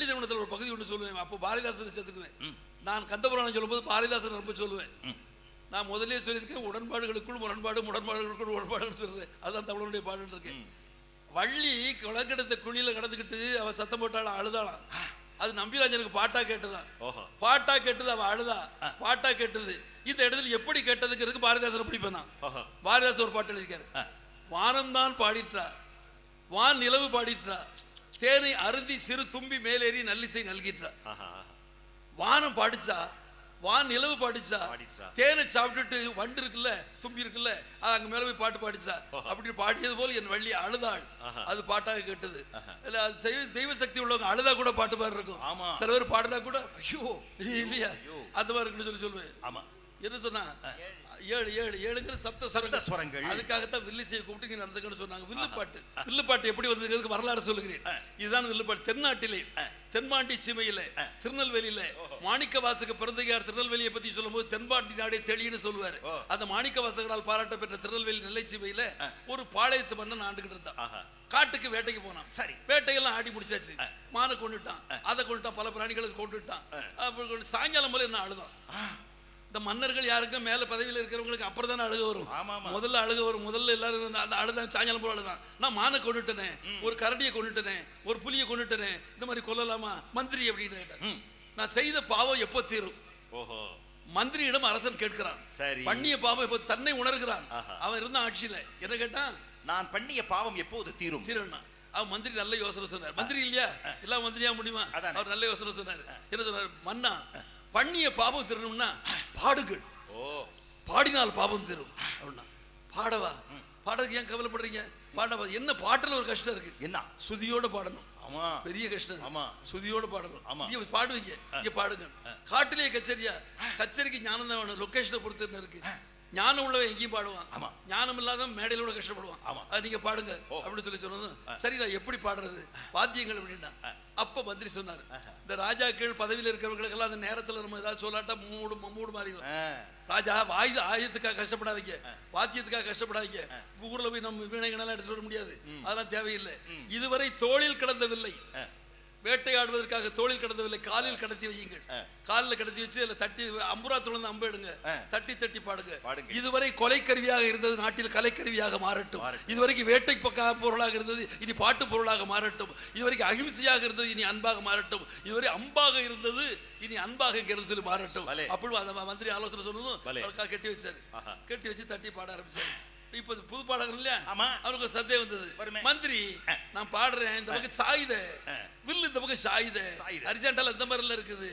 வள்ளி திருமணத்தில் ஒரு பகுதி ஒன்று சொல்லுவேன். அப்போ பாரதிதாசனை சேர்த்துக்குவேன். நான் கந்தபுராணம் சொல்லும்போது பாரதிதாசன் ரொம்ப சொல்லுவேன். நான் முதலே சொல்லியிருக்கேன், உடன்பாடுகளுக்குள் முரண்பாடு, முரண்பாடுகளுக்குள் உடன்பாடுன்னு சொல்லுவேன். அதுதான் தமிழனுடைய பாடுன்னு இருக்கேன். வள்ளி குளக்கெடுத்த குழியில கடந்துக்கிட்டு அவ சத்தம் போட்டாலும் அழுதாளாம். அது நம்பிராஜனுக்கு பாட்டா கேட்டுதான். பாட்டா கேட்டது, அவ அழுதா. பாட்டா கேட்டது. இந்த இடத்துல எப்படி கேட்டதுங்கிறதுக்கு பாரதிதாசன் பிடிப்பேன் நான். பாரதிதாசன் ஒரு பாட்டு எழுதிக்காரு. வானம்தான் பாடிற்றா, வான் நிலவு பாடிற்றா, தேனை அருந்தி சிறு தும்பி மேலேறி நல்லிசை நல்கிற்றா. வானம் பாடிச்சா, வான் நிலவு பாடிச்சா, தேனை சாப்பிட்டுட்டு வண்டு இருக்குல்ல, தும்பி இருக்குல்ல, அது அங்க மேல போய் பாட்டு பாடிச்சா. அப்படி பாடியது போல் என் வள்ளி அழுதாள். அது பாட்டாக கேட்டது. தெய்வ சக்தி உள்ளவங்க அழுதா கூட பாட்டு மாதிரி இருக்கும். சில பேர் பாடுனா கூட ஐயோ இல்லையா அந்த மாதிரி இருக்குன்னு சொல்லுவேன். ஆமா, என்ன சொன்னா 7 சப்தஸ்வரங்கள். அதுக்காகத்தான் வில்லிசையை கூப்பிட்டு நடந்துக்கன்னு சொன்னாங்க. வில்லுப்பாட்டு எப்படி வந்ததுக்கு வரலாறு சொல்லுகிறேன். இதுதான் வில்லுப்பாட்டு. தென்னாட்டிலே, தென்பாண்டி சீமையில, திருநெல்வேலியில மாணிக்க வாசக பிறந்தகையார் திருநெல்வேலியை பத்தி சொல்லும் போது தென்பாண்டி நாடே தெளின்னு சொல்லுவாரு. அந்த மாணிக்க வாசகரால் பாராட்ட பெற்ற திருநெல்வேலி நெல்லை சீமையில ஒரு பாளையத்து மன்னன் ஆண்டுகிட்டு இருந்தான். காட்டுக்கு வேட்டைக்கு போனான். சரி, வேட்டையெல்லாம் ஆடி முடிச்சாச்சு. மானை கொண்டுட்டான், அதை கொண்டுட்டான், பல பிராணிகளை கொண்டுட்டான். சாயங்காலம் போல என்ன அழுதான். இந்த மன்னர்கள் யாருக்கும் மேல பதவியில் இருக்கிறவங்களுக்கு அப்புறம் தானே அழுக வரும். முதல்ல அழுக வரும். முதல்ல எல்லாரும் அந்த அழுதான், சாயங்காலம் போல அழுதான். நான் மானை கொண்டுட்டனே, ஒரு கரடியை கொண்டுட்டனே, ஒரு புலியை கொண்டுட்டனே, இந்த மாதிரி கொல்லலாமா மந்திரி அப்படின்னு கேட்டேன். நான் செய்த பாவம் எப்போ தீரும்? மந்திரியிடம் அரசன் கேட்கிறான். பண்ணிய பாவம் எப்போ தன்னை உணர்கிறான். அவன் இருந்த ஆட்சியில என்ன கேட்டான்? நான் பண்ணிய பாவம் எப்போது தீரும்? தீரும்னா அவன் மந்திரி நல்ல யோசனை சொன்னார். மந்திரி இல்லையா, எல்லாம் மந்திரியா முடியுமா? அவர் நல்ல யோசனை சொன்னார். என்ன சொன்னார்? மன்னா, பண்ணிய பாவம் தீரணும்னா பாடுகள், பாடினால் பாவம் தீரும் அப்படின்னா. பாடவா? பாடுறதுக்கு ஏன் கவலைப்படுறீங்க? பாடவா? என்ன பாட்டுல ஒரு கஷ்டம் இருக்கு. என்ன? சுதியோட பாடணும். பெரிய கஷ்டம். சுதியோட பாடணும். பாடுவீங்க, இங்க பாடுங்க. காட்டிலேயே கச்சேரியா? கச்சேரிக்கு ஞானம் தான் வேணும். லொகேஷனை பொறுத்து என்ன இருக்கு. ஞானம் உள்ளவன் எங்கேயும் பாடுவான், ஞானம் இல்லாத மேடையிலோட கஷ்டப்படுவான். அது நீங்க பாடுங்க அப்படின்னு சொல்லி சொன்னதும் சரி, நான் எப்படி பாடுறது வாத்தியங்கள் அப்படின்னா. அப்ப மந்திரி சொன்னார், இந்த ராஜாக்கள் பதவியில் இருக்கிறவங்களுக்கு எல்லாம் அந்த நேரத்தில் நம்ம ஏதாவது சொல்லாட்டா மூடு மாறிடும். ராஜா ஆயுதத்துக்காக கஷ்டப்படாதீங்க, வாத்தியத்துக்காக கஷ்டப்படாதீங்க. ஊர்ல போய் நம்ம வீணைகள்லாம் எடுத்துட்டு வர முடியாது, அதெல்லாம் தேவையில்லை. இதுவரை தோளில் கிடந்ததில்லை, வேட்டையாடுவதற்காக தோளில் கடந்தவில்லை, காலில் கடத்தி வையுங்கள். காலில் கடத்தி வச்சு அதில் தட்டி அம்புரா துளந்து அம்பு எடுங்க, தட்டி தட்டி பாடுங்க. இதுவரை கொலைக்கருவியாக இருந்தது நாட்டில் கலைக்கருவியாக மாறட்டும். இதுவரைக்கும் வேட்டை பொருளாக இருந்தது இனி பாட்டு பொருளாக மாறட்டும். இதுவரைக்கும் அகிம்சையாக இருந்தது இனி அன்பாக மாறட்டும். இதுவரை அம்பாக இருந்தது இனி அன்பாக சொல்லி மாறட்டும். அப்படி அந்த மந்திரி ஆலோசனை சொன்னதும் கட்டி வச்சாரு. கட்டி வச்சு தட்டி பாட ஆரம்பிச்சாரு. இப்ப புது பாடகர் இல்லையா, அவருக்கு சந்தேகம் வந்தது. மந்திரி, நான் பாடுறேன், இந்த பக்கம் சாயுத வில்லு, இந்த பக்கம் சாயுத அரிசாண்டால இந்த மாதிரி எல்லாம் இருக்குது,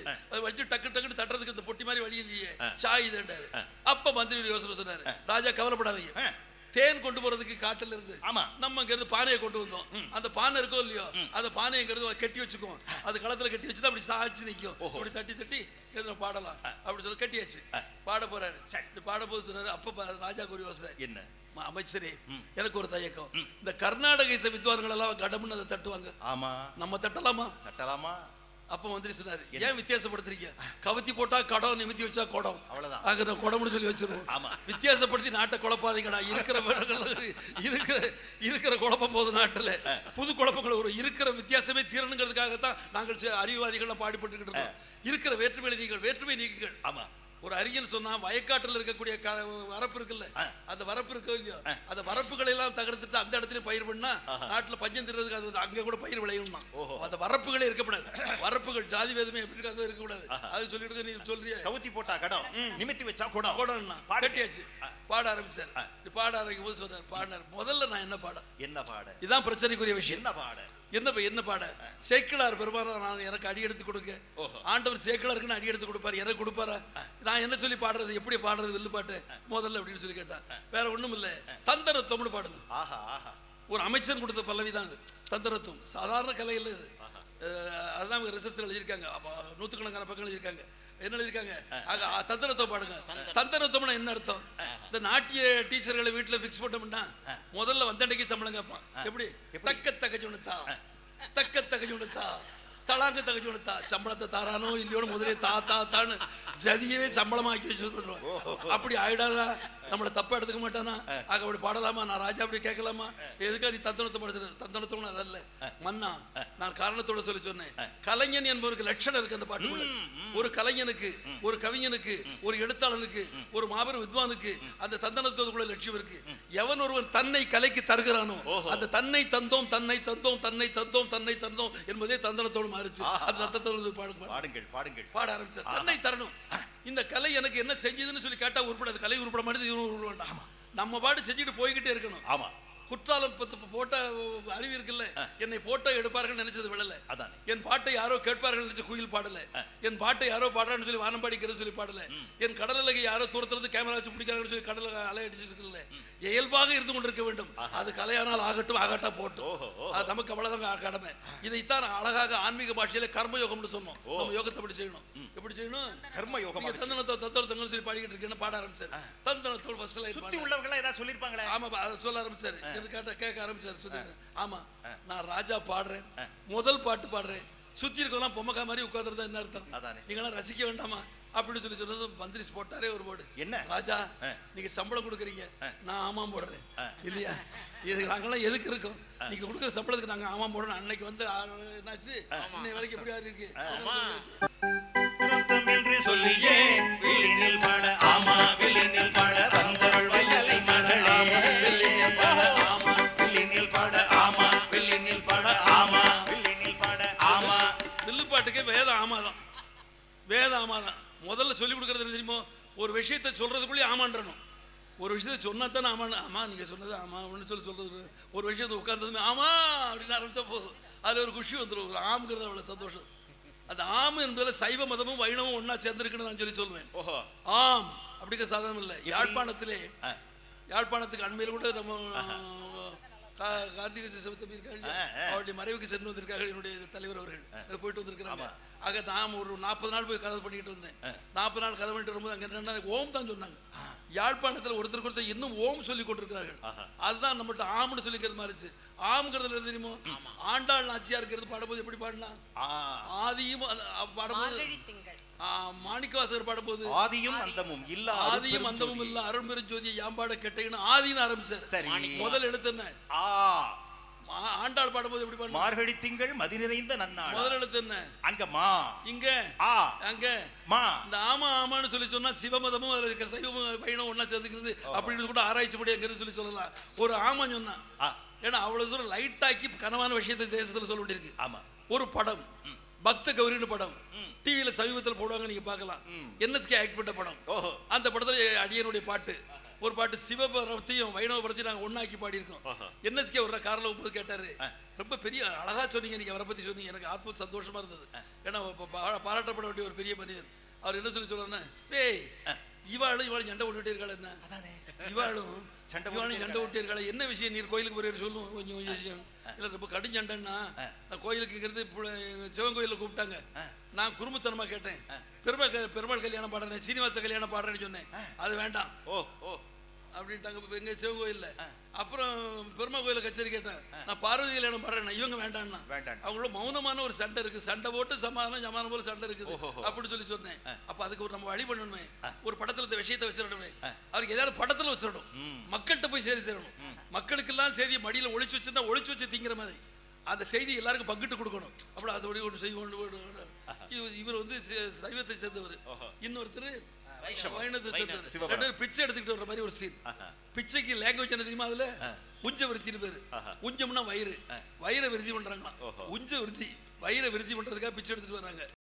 வச்சு டக்கு டக்குன்னு தட்டுறதுக்கு இந்த பொட்டி மாதிரி வழி இல்லையே, சாயுதண்டாரு. அப்ப மந்திரி யோசனை சொன்னாரு, ராஜா கவலைப்படாதீங்க, தேன் கொண்டு போறதுக்கு காட்டுல இருந்து நம்ம இங்க இருந்து பானையை கொண்டு வந்தோம். அந்த பானை இருக்கோ இல்லையோ, அந்த பானையை கட்டி வச்சுக்கோம். அது களத்துல கட்டி வச்சுட்டு அப்படி சாய்ச்சி நிற்கும். அப்படி தட்டி தட்டி பாடலாம் அப்படி சொல்லி கட்டியாச்சு. பாட போறாரு. பாட போது சொன்னாரு. அப்ப ராஜாக்கு ஒரு யோசனை, என்ன அமைச்சரே, எனக்கு ஒரு தயக்கம். இந்த கர்நாடக இசை வித்வான்கள் எல்லாம் கடமுன்னு அதை தட்டுவாங்க, நம்ம தட்டலாமா? அப்ப மந்திரி சொன்னாரு, ஏன் வித்தியாசப்படுத்துறீங்க? கவத்தி போட்டா கடம், நிமித்தி வச்சா குடம், அவ்வளவுதான் குடம்னு சொல்லி வச்சிருவோம். வித்தியாசப்படுத்தி நாட்டை குழப்பாதீங்கடா. இருக்கிற குழப்பம் போது நாட்டுல புது குழப்பங்கள் ஒரு இருக்கிற வித்தியாசமே தீரணுங்கிறதுக்காகத்தான் நாங்கள் அறிவுவாதிகள் பாடுபட்டுக்கிட்டு இருக்கோம். இருக்கிற வேற்றுமை நீக்குங்கள். ஆமா, ஒரு அறிஞர் சொன்னா, வயக்காட்டில் இருக்கக்கூடிய வரப்பு இருக்குல்ல, அந்த வரப்பு இருக்கோ இல்லையோ, அந்த வரப்புகளை எல்லாம் தகர்த்துட்டு அந்த இடத்துல பயிர் பண்ணா நாட்டுல பஞ்சம் தீர்றதுக்கு அது அங்க கூட பயிர் விளையும்னா. அந்த வரப்புகளே இருக்கக்கூடாது. வரப்புகள் ஜாதி வேதமே எப்படி இருக்கக்கூடாது. அது சொல்லிட்டு நீ சொல்றிய கவுத்தி போட்டா கடம், நிமித்தி வச்சா குடம்னா கட்டியாச்சு. பாட ஆரம்பிச்சாரு. பாட ஆரம்பிக்கும் போது சொன்னார், பாடினார், முதல்ல நான் என்ன பாட, இதுதான் பிரச்சனைக்குரிய விஷயம். என்ன பாட? சேக்கிழார் பெருமானா நான் எனக்கு அடி எடுத்து கொடுக்க, ஆண்டவர் சேக்கிழாருக்கு அடி எடுத்து கொடுப்பாரு, எனக்கு கொடுப்பாரா? நான் என்ன சொல்லி பாடுறது, எப்படி பாடுறது வில்லு பாட்டு முதல்ல அப்படின்னு சொல்லி கேட்டா, வேற ஒண்ணும் இல்ல, தந்தரத்துவம்னு பாடணும். ஒரு அமைச்சர் கொடுத்த பல்லவி தான் இது. தந்தரத்துவம் சாதாரண கலை இல்லை இது. அதுதான் ரிசர்ச் எழுதியிருக்காங்க, நூற்றுக்கணக்கான பக்கம் எழுதியிருக்காங்க. என்ன எழுதியிருக்காங்க? தந்தரத்துவம் பாடுங்க. தந்தரத்துவம்னா என்ன அர்த்தம்? இந்த நாட்டிய டீச்சர்களை வீட்டுல பிக்ஸ் போட்டோம்னா முதல்ல வந்தண்டைக்கு சம்பளம் கேட்பான். எப்படி? தக்க தகஜுணுத்தா தளாங்க தகஜுணுத்தா சம்பளத்தை தாரானோ இல்லையோன்னு முதலே தான்னு ஜதியவே சம்பளமா ஆக்கி வச்சு அப்படி ஆயிடாதா? நம்மளை தப்பா எடுத்துக்க மாட்டானா? ஆக அப்படி பாடலாமா? நான் ராஜா அப்படி கேட்கலாமா? எதுக்கா நீ தந்தனத்தை படுத்துற? தந்தனத்தோன்னு அதல்ல மன்னா, நான் காரணத்தோட சொல்லி சொன்னேன். கலைஞன் என்பவருக்கு லட்சணம் இருக்கு அந்த பாட்டுக்குள்ள. ஒரு கலைஞனுக்கு, ஒரு கவிஞனுக்கு, ஒரு எழுத்தாளனுக்கு, ஒரு மாபெரும் வித்வானுக்கு அந்த தந்தனத்தோடுக்குள்ள லட்சியம் இருக்கு. எவன் ஒருவன் தன்னை கலைக்கு தருகிறானோ அந்த தன்னை தந்தோம் தன்னை தந்தோம் தன்னை தந்தோம் தன்னை தந்தோம் என்பதே தந்தனத்தோடு மாறிச்சு. அந்த தந்தத்தோடு பாட ஆரம்பிச்சார். தன்னை தரணும். இந்த கலை எனக்கு என்ன செஞ்சதுன்னு சொல்லி கேட்டா உருப்படாது. கலை உருப்பட மாட்டேது, உருப்பட வேண்டாம். நம்ம பாடு செஞ்சுட்டு போய்கிட்டே இருக்கணும். ஆமா, குற்றாலம் போட்ட அறிவு இருக்குல்ல, என்னை போட்டோ எடுப்பார்கள் நினைச்சது விழல. என் பாட்டை யாரோ கேட்பார்கள் நினைச்ச குயில் பாடல. என் பாட்டை யாரோ பாடுறான்னு சொல்லி வானம்பாடிக்கிறது சொல்லி பாடல. என் கடல் அலையை யாரோ தூரத்திலிருந்து கேமரா வச்சு பிடிக்கிறாங்கன்னு சொல்லி கடல் அலை அடிச்சிருக்குல்ல. இயல்பாக இருந்து கொண்டிருக்க வேண்டும். அது கலையானால் ஆகட்டும், ஆகட்டா போட்டும், அது நமக்கு அவ்வளவுதான் கடமை. இதைத்தான் அழகாக ஆன்மீக பாஷையில கர்மயோகம்னு சொன்னோம். நம்ம யோகத்தை எப்படி செய்யணும்? எப்படி செய்யணும்? கர்மயோகம். தந்தனத்தோடு சொல்லி பாடிக்கிட்டு இருக்கேன்னு பாட ஆரம்பிச்சாரு. தந்தனத்தோடு ஃபர்ஸ்ட் லைன் சுத்தி உள்ளவங்க ஏதாவது சொல்லிருப்பாங்களே. ஆமா, அதை சொல்ல ஆரம்பிச்சாரு. கேட்க ஆரம்பிச்சாரு. ஆமா, நான் ராஜா பாடுறேன், முதல் பாட்டு பாடுறேன், சுத்தி இருக்கலாம் பொம்மக்கா மாதிரி உட்கார்ந்துருந்தா என்ன அர்த்தம்? நீங்க ரசிக்க வேண்டாமா அப்படின்னு சொல்லி சொன்னது மந்திரி போட்டாரே ஒரு போர்டு. என்ன ராஜா, நீங்க சம்பளம் கொடுக்குறீங்க, நான் ஆமாம் போடுறேன் இல்லையா? நாங்கெல்லாம் எதுக்கு இருக்கோம்? நீங்க கொடுக்குற சம்பளத்துக்கு நாங்க ஆமாம் போடணும். அன்னைக்கு வந்து என்னாச்சு, இன்னை வரைக்கும் எப்படி ஆறு இருக்கு சொல்லியே வில்லினில் பாட. ஆமா, வில்லினில் பாட வந்தருள் வயலை மகளே. வில்லினில் பாட ஆமா, வில்லினில் பாட ஆமா, வில்லினில் பாட ஆமா, வில்லினில் பாட ஆமா. வில்லு பாட்டுக்கு வேத ஆமாதான், வேத ஆமாதான். முதல்ல சொல்லி கொடுக்கறது தெரியுமோ? ஒரு விஷயத்தை சொல்றதுக்குள்ளே ஆமான்றணும். ஒரு விஷயத்தை சொன்னா தானே ஆமா. ஆமா, நீங்க சொன்னது ஆமா அப்படின்னு சொல்றது. ஒரு விஷயத்தை உட்கார்ந்ததுமே ஆமா அப்படின்னு ஆரம்பிச்சா போதும், அதுல ஒரு குஷி வந்துடும். ஒரு ஆம்ங்கிறது அவ்வளவு சந்தோஷம். அந்த ஆம் என்பதுல சைவ மதமும் வைணவம் ஒன்னா சேர்ந்திருக்குன்னு நான் சொல்லி சொல்லுவேன். ஆம் அப்படிங்கிற சாதனம் இல்லை. யாழ்ப்பாணத்திலே, யாழ்ப்பாணத்துக்கு அண்மையில் கூட நம்ம கார்த்திகை சிவத்தம்பி இருக்காங்க, அவருடைய மறைவுக்கு சென்று வந்திருக்கார்கள் என்னுடைய தலைவர் அவர்கள், போயிட்டு வந்திருக்கிறாங்க. ஆக நான் ஒரு 40 நாள் போய் கதை பண்ணிட்டு வந்தேன். 40 நாள் கதை பண்ணிட்டு வரும்போது அங்கே என்னன்னா ஓம் தான் சொன்னாங்க. யாழ்ப்பாணத்தில் ஒருத்தருக்கு ஒருத்தர் இன்னும் ஓம் சொல்லி கொண்டிருக்கிறார்கள். அதுதான் நம்மகிட்ட ஆம்னு சொல்லிக்கிறது மாதிரிச்சு. ஆம்ங்கிறதுல தெரியுமோ? ஆண்டாள் நாச்சியா இருக்கிறது பாடும்போது எப்படி பாடலாம்? ஆதியும் பாடும்போது, மாணிக்கவாசகர் பாடும்போது ஆதியும் அந்தமும் இல்ல, ஆதியும் அந்தமும் இல்ல அருள்பெரும் ஜோதியை யாம்பாட கெட்டைன்னு ஆதின்னு ஆரம்பிச்சார். முதல் எழுத்து என்ன? ஆண்டாள் பாடும்போது எப்படி பாடு? மார்கழி திங்கள் மதி நிறைந்த நன்னாள். முதல் எழுத்து என்ன? அங்க மா, இங்க ஆ, அங்க மா. இந்த ஆமா ஆமான்னு சொல்லி சொன்னா சிவமதமும் அதுல சைவமும் வைணவம் ஒன்னா சேர்ந்துக்கிறது அப்படின்னு கூட ஆராய்ச்சி படி அங்க சொல்லி சொல்லலாம். ஒரு ஆமா சொன்னா, ஏன்னா அவ்வளவு தூரம் லைட் ஆக்கி கனவான விஷயத்தை தேசத்துல சொல்ல வேண்டியிருக்கு. ஆமா, ஒரு படம் பக்த கௌரின்னு படம் டிவியில சமீபத்தில் போடுவாங்க, நீங்க பார்க்கலாம். என்எஸ்கே ஆக்ட் பண்ண படம். அந்த படத்துல அடியனுடைய பாட்டு, ஒரு பாட்டு சிவபரத்தையும் வைணவ பரத்தையும் நாங்கள் ஒன்னாக்கி பாடியிருக்கோம். என்எஸ்கே ஒரு காரில் போகும்போது கேட்டாரு, ரொம்ப பெரிய அழகா சொன்னீங்க, நீங்க அவரை பத்தி சொன்னீங்க, எனக்கு ஆத்ம சந்தோஷமா இருந்தது. ஏன்னா பாராட்டப்பட வேண்டிய ஒரு பெரிய மனிதன். அவர் என்ன சொல்லி சொல்றாருன்னா, ஏய் இவாளும் சண்டை விட்டுட்டே இருக்காள், என்ன இவாளும் சண்டை விட்டே இருக்காள், என்ன விஷயம்? நீர் கோயிலுக்கு போய் சொல்லுவோம் கொஞ்சம் விஷயம் இல்லை, ரொம்ப கடும் சண்டைன்னா. நான் கோயிலுக்கு இருக்கிறது சிவன் கோயிலில் கூப்பிட்டாங்க. நான் குறும்புத்தனமா கேட்டேன், பெருமாள் கல்யாணம் பாடுறேன், சீனிவாச கல்யாணம் பாடுறேன்னு சொன்னேன். அது வேண்டாம் அப்படின்ட்டாங்க எங்க சிவன் கோயில்ல. அப்புறம் பெருமா கோயில கச்சேரி கேட்டேன், நான் பார்வதி கல்யாணம் பாடுறேன், இவங்க வேண்டாம்னா. அவங்களோட மௌனமான ஒரு சண்டை இருக்கு, சண்டை போட்டு சமாதானம் போல சண்டை இருக்குது அப்படின்னு சொல்லி சொன்னேன். அப்ப அதுக்கு ஒரு நம்ம வழி பண்ணணுமே, ஒரு படத்துல இந்த விஷயத்தை வச்சிடணுமே, அவருக்கு ஏதாவது படத்துல வச்சிடணும், மக்கள்கிட்ட போய் செய்தி சேரணும். மக்களுக்கெல்லாம் செய்தியை மடியில ஒளிச்சு வச்சுன்னா ஒளிச்சு வச்சு திங்கிற மாதிரி அந்த செய்தி எல்லாருக்கும் பங்கிட்டு கொடுக்கணும். அப்படி ஆசைப்படி கொண்டு செய்வோம். இவர் வந்து சைவத்தை சேர்ந்தவர், இன்னொருத்தர் பிச்சை எடுத்துக்கிட்டு வர்ற மாதிரி ஒரு சீன். பிச்சைக்கு லாங்குவேஜ் என்ன தெரியுமா? அதுல உஞ்ச விருத்தின்னு பேரு. உஞ்சம்னா வயிறு, வயிறை விருத்தி பண்றாங்களா, உஞ்ச விருத்தி, வயிறை விருத்தி பண்றதுக்காக பிச்சை எடுத்துட்டு வர்றாங்க.